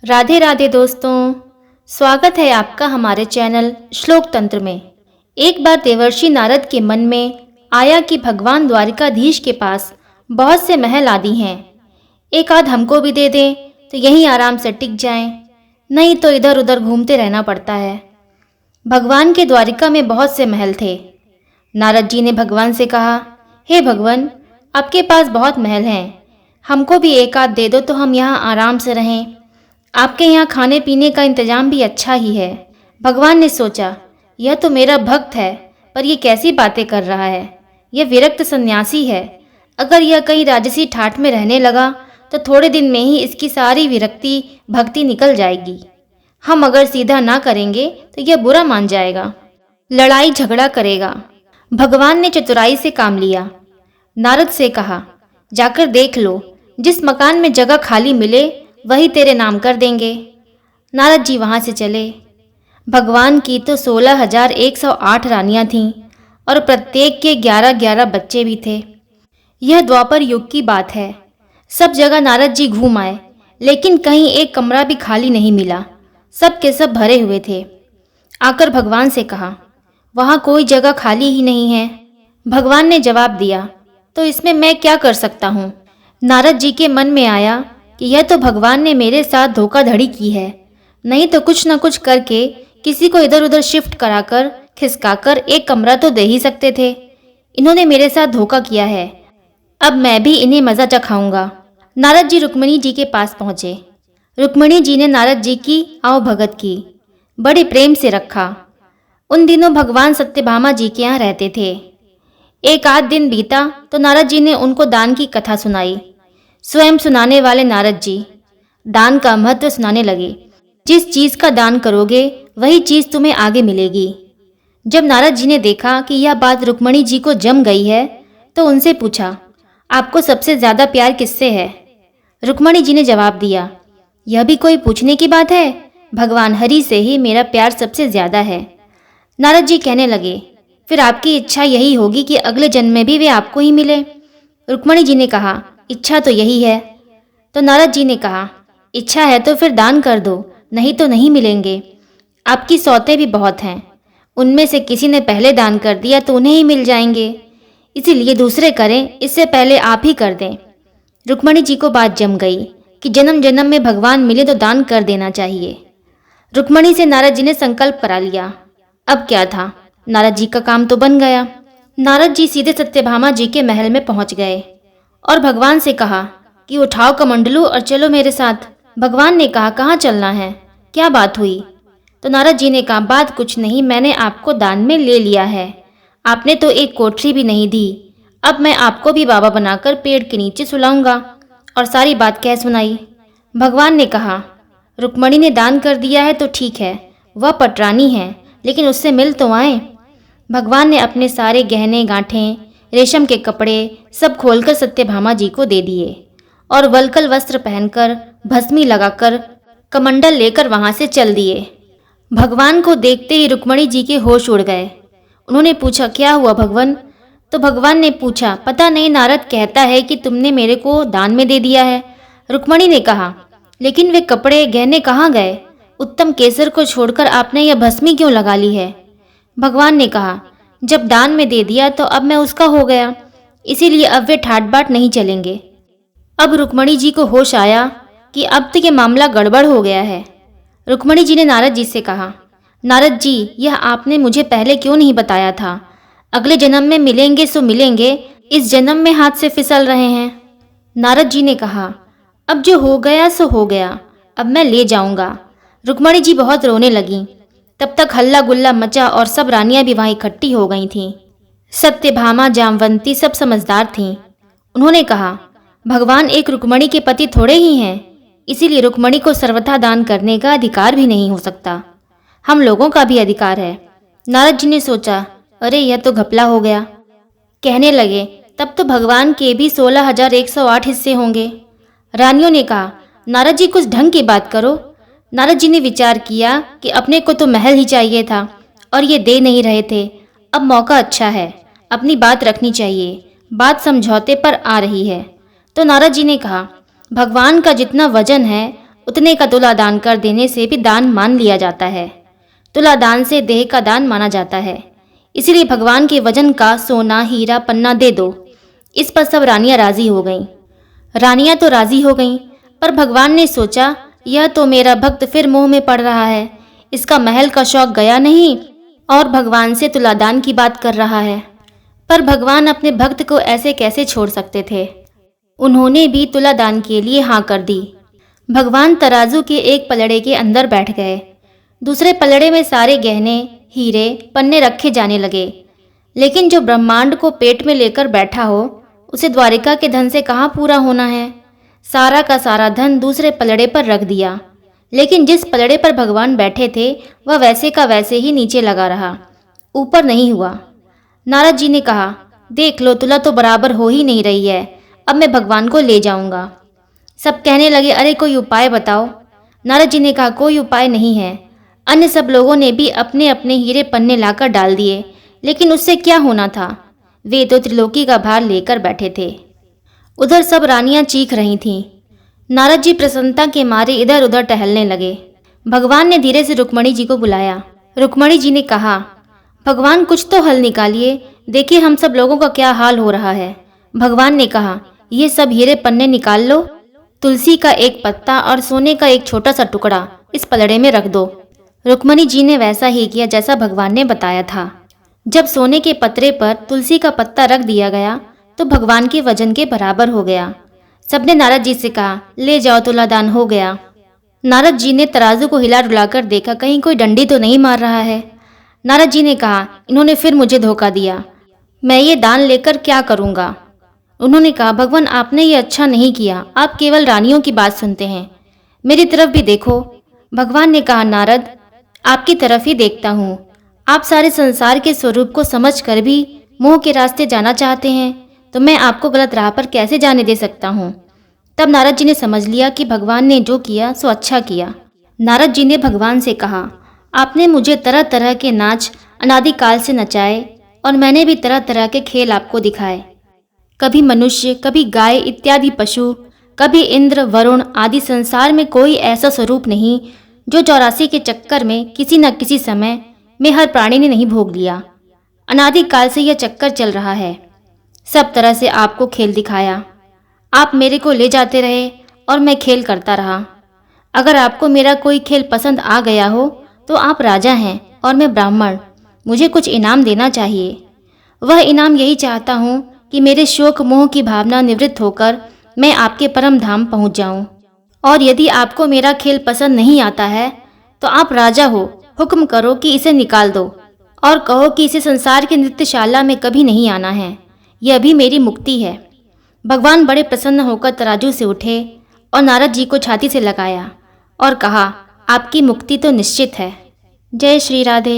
राधे राधे दोस्तों, स्वागत है आपका हमारे चैनल श्लोक तंत्र में। एक बार देवर्षि नारद के मन में आया कि भगवान द्वारिकाधीश के पास बहुत से महल आदि हैं, एक आध हमको भी दे दें तो यहीं आराम से टिक जाएं, नहीं तो इधर उधर घूमते रहना पड़ता है। भगवान के द्वारिका में बहुत से महल थे। नारद जी ने भगवान से कहा, हे भगवान, आपके पास बहुत महल हैं, हमको भी एक आध दे दो तो हम यहाँ आराम से रहें। आपके यहाँ खाने पीने का इंतजाम भी अच्छा ही है। भगवान ने सोचा, यह तो मेरा भक्त है, पर यह कैसी बातें कर रहा है। यह विरक्त सन्यासी है। अगर यह कहीं राजसी ठाठ में रहने लगा तो थोड़े दिन में ही इसकी सारी विरक्ति भक्ति निकल जाएगी। हम अगर सीधा ना करेंगे तो यह बुरा मान जाएगा, लड़ाई झगड़ा करेगा। भगवान ने चतुराई से काम लिया। नारद से कहा, जाकर देख लो, जिस मकान में जगह खाली मिले वही तेरे नाम कर देंगे। नारद जी वहाँ से चले। भगवान की तो 16,108 रानियां थीं और प्रत्येक के 11-11 बच्चे भी थे। यह द्वापर युग की बात है। सब जगह नारद जी घूम आए, लेकिन कहीं एक कमरा भी खाली नहीं मिला। सब के सब भरे हुए थे। आकर भगवान से कहा, वहाँ कोई जगह खाली ही नहीं है। भगवान ने जवाब दिया, तो इसमें मैं क्या कर सकता हूँ। नारद जी के मन में आया कि यह तो भगवान ने मेरे साथ धोखाधड़ी की है, नहीं तो कुछ न कुछ करके किसी को इधर उधर शिफ्ट कराकर खिसकाकर एक कमरा तो दे ही सकते थे। इन्होंने मेरे साथ धोखा किया है, अब मैं भी इन्हें मज़ा चखाऊंगा। नारद जी रुक्मिणी जी के पास पहुँचे। रुक्मिणी जी ने नारद जी की आवभगत की, बड़े प्रेम से रखा। उन दिनों भगवान सत्यभामा जी के यहाँ रहते थे। एक आध दिन बीता तो नारद जी ने उनको दान की कथा सुनाई। स्वयं सुनाने वाले नारद जी दान का महत्व सुनाने लगे। जिस चीज़ का दान करोगे वही चीज़ तुम्हें आगे मिलेगी। जब नारद जी ने देखा कि यह बात रुक्मिणी जी को जम गई है तो उनसे पूछा, आपको सबसे ज़्यादा प्यार किससे है। रुक्मिणी जी ने जवाब दिया, यह भी कोई पूछने की बात है, भगवान हरि से ही मेरा प्यार सबसे ज़्यादा है। नारद जी कहने लगे, फिर आपकी इच्छा यही होगी कि अगले जन्म में भी वे आपको ही मिले। रुक्मिणी जी ने कहा, इच्छा तो यही है। तो नारद जी ने कहा, इच्छा है तो फिर दान कर दो, नहीं तो नहीं मिलेंगे। आपकी सौतें भी बहुत हैं, उनमें से किसी ने पहले दान कर दिया तो उन्हें ही मिल जाएंगे, इसीलिए दूसरे करें, इससे पहले आप ही कर दें। रुक्मिणी जी को बात जम गई कि जन्म जन्म में भगवान मिले तो दान कर देना चाहिए। रुक्मिणी से नारद जी ने संकल्प करा लिया। अब क्या था, नारद जी का काम तो बन गया। नारद जी सीधे सत्यभामा जी के महल में पहुंच गए और भगवान से कहा कि उठाओ कमंडलू और चलो मेरे साथ। भगवान ने कहा, कहाँ चलना है, क्या बात हुई। तो नारद जी ने कहा, बात कुछ नहीं, मैंने आपको दान में ले लिया है। आपने तो एक कोठरी भी नहीं दी, अब मैं आपको भी बाबा बनाकर पेड़ के नीचे सुलाऊंगा। और सारी बात कह सुनाई। भगवान ने कहा, रुक्मिणी ने दान कर दिया है तो ठीक है, वह पटरानी है, लेकिन उससे मिल तो आए। भगवान ने अपने सारे गहने गांठें, रेशम के कपड़े सब खोलकर सत्यभामा जी को दे दिए और वलकल वस्त्र पहनकर भस्मी लगाकर कमंडल लेकर वहां से चल दिए। भगवान को देखते ही रुक्मिणी जी के होश उड़ गए। उन्होंने पूछा, क्या हुआ भगवान। तो भगवान ने पूछा, पता नहीं, नारद कहता है कि तुमने मेरे को दान में दे दिया है। रुक्मिणी ने कहा, लेकिन वे कपड़े गहने कहाँ गए। उत्तम केसर को छोड़कर आपने यह भस्मी क्यों लगा ली है। भगवान ने कहा, जब दान में दे दिया तो अब मैं उसका हो गया, इसीलिए अब वे ठाट बाट नहीं चलेंगे। अब रुक्मिणी जी को होश आया कि अब तो ये मामला गड़बड़ हो गया है। रुक्मिणी जी ने नारद जी से कहा, नारद जी, यह आपने मुझे पहले क्यों नहीं बताया था। अगले जन्म में मिलेंगे सो मिलेंगे, इस जन्म में हाथ से फिसल रहे हैं। नारद जी ने कहा, अब जो हो गया सो हो गया, अब मैं ले जाऊंगा। रुक्मिणी जी बहुत रोने लगीं। तब तक हल्ला गुल्ला मचा और सब रानियां भी वहां इकट्ठी हो गई थीं। सत्यभामा, जामवंती सब समझदार थीं। उन्होंने कहा, भगवान एक रुक्मिणी के पति थोड़े ही हैं, इसीलिए रुक्मिणी को सर्वथा दान करने का अधिकार भी नहीं हो सकता। हम लोगों का भी अधिकार है। नारद जी ने सोचा, अरे यह तो घपला हो गया। कहने लगे, तब तो भगवान के भी 16,108 हिस्से होंगे। रानियों ने कहा, नारद जी कुछ ढंग की बात करो। नारद जी ने विचार किया कि अपने को तो महल ही चाहिए था और ये दे नहीं रहे थे। अब मौका अच्छा है, अपनी बात रखनी चाहिए, बात समझौते पर आ रही है। तो नारद जी ने कहा, भगवान का जितना वजन है उतने का तुला दान कर देने से भी दान मान लिया जाता है। तुला दान से देह का दान माना जाता है। इसीलिए भगवान के वजन का सोना, हीरा, पन्ना दे दो। इस पर सब रानियां राजी हो गईं। रानियां तो राजी हो गईं, पर भगवान ने सोचा, यह तो मेरा भक्त फिर मोह में पड़ रहा है। इसका महल का शौक गया नहीं और भगवान से तुलादान की बात कर रहा है। पर भगवान अपने भक्त को ऐसे कैसे छोड़ सकते थे। उन्होंने भी तुलादान के लिए हाँ कर दी। भगवान तराजू के एक पलड़े के अंदर बैठ गए। दूसरे पलड़े में सारे गहने, हीरे, पन्ने रखे जाने लगे। लेकिन जो ब्रह्मांड को पेट में लेकर बैठा हो, उसे द्वारिका के धन से कहाँ पूरा होना है। सारा का सारा धन दूसरे पलड़े पर रख दिया। लेकिन जिस पलड़े पर भगवान बैठे थे, वह वैसे का वैसे ही नीचे लगा रहा, ऊपर नहीं हुआ। नारद जी ने कहा, देख लो, तुला तो बराबर हो ही नहीं रही है। अब मैं भगवान को ले जाऊंगा। सब कहने लगे, अरे कोई उपाय बताओ। नारद जी ने कहा, कोई उपाय नहीं है। अन्य सब लोगों ने भी अपने अपने हीरे पन्ने लाकर डाल दिए, लेकिन उससे क्या होना था। वे तो त्रिलोकी का भार लेकर बैठे थे। उधर सब रानियां चीख रही थीं। नारद जी प्रसन्नता के मारे इधर उधर टहलने लगे। भगवान ने धीरे से रुक्मणी जी को बुलाया। रुक्मणी जी ने कहा, भगवान कुछ तो हल निकालिए, देखिए हम सब लोगों का क्या हाल हो रहा है। भगवान ने कहा, ये सब हीरे पन्ने निकाल लो। तुलसी का एक पत्ता और सोने का एक छोटा सा टुकड़ा इस पलड़े में रख दो। रुक्मणी जी ने वैसा ही किया जैसा भगवान ने बताया था। जब सोने के पत्रे पर तुलसी का पत्ता रख दिया गया तो भगवान के वजन के बराबर हो गया। सबने नारद जी से कहा, ले जाओ, तुलादान हो गया। नारद जी ने तराजू को हिला डुलाकर देखा, कहीं कोई डंडी तो नहीं मार रहा है। नारद जी ने कहा, इन्होंने फिर मुझे धोखा दिया, मैं ये दान लेकर क्या करूँगा। उन्होंने कहा, भगवान आपने ये अच्छा नहीं किया, आप केवल रानियों की बात सुनते हैं, मेरी तरफ भी देखो। भगवान ने कहा, नारद आपकी तरफ ही देखता हूँ। आप सारे संसार के स्वरूप को समझ कर भी मोह के रास्ते जाना चाहते हैं, तो मैं आपको गलत राह पर कैसे जाने दे सकता हूँ। तब नारद जी ने समझ लिया कि भगवान ने जो किया सो अच्छा किया। नारद जी ने भगवान से कहा, आपने मुझे तरह तरह के नाच अनादिकाल से नचाए और मैंने भी तरह तरह के खेल आपको दिखाए। कभी मनुष्य, कभी गाय इत्यादि पशु, कभी इंद्र, वरुण आदि संसार में कोई ऐसा स्वरूप नहीं जो 84 के चक्कर में किसी न किसी समय में हर प्राणी ने नहीं भोग लिया। अनादिकाल से यह चक्कर चल रहा है। सब तरह से आपको खेल दिखाया। आप मेरे को ले जाते रहे और मैं खेल करता रहा। अगर आपको मेरा कोई खेल पसंद आ गया हो तो आप राजा हैं और मैं ब्राह्मण, मुझे कुछ इनाम देना चाहिए। वह इनाम यही चाहता हूँ कि मेरे शोक मोह की भावना निवृत्त होकर मैं आपके परम धाम पहुँच जाऊँ। और यदि आपको मेरा खेल पसंद नहीं आता है तो आप राजा हो, हुक्म करो कि इसे निकाल दो और कहो कि इसे संसार की नृत्यशाला में कभी नहीं आना है। यह भी मेरी मुक्ति है। भगवान बड़े प्रसन्न होकर तराजू से उठे और नारद जी को छाती से लगाया और कहा, आपकी मुक्ति तो निश्चित है। जय श्री राधे।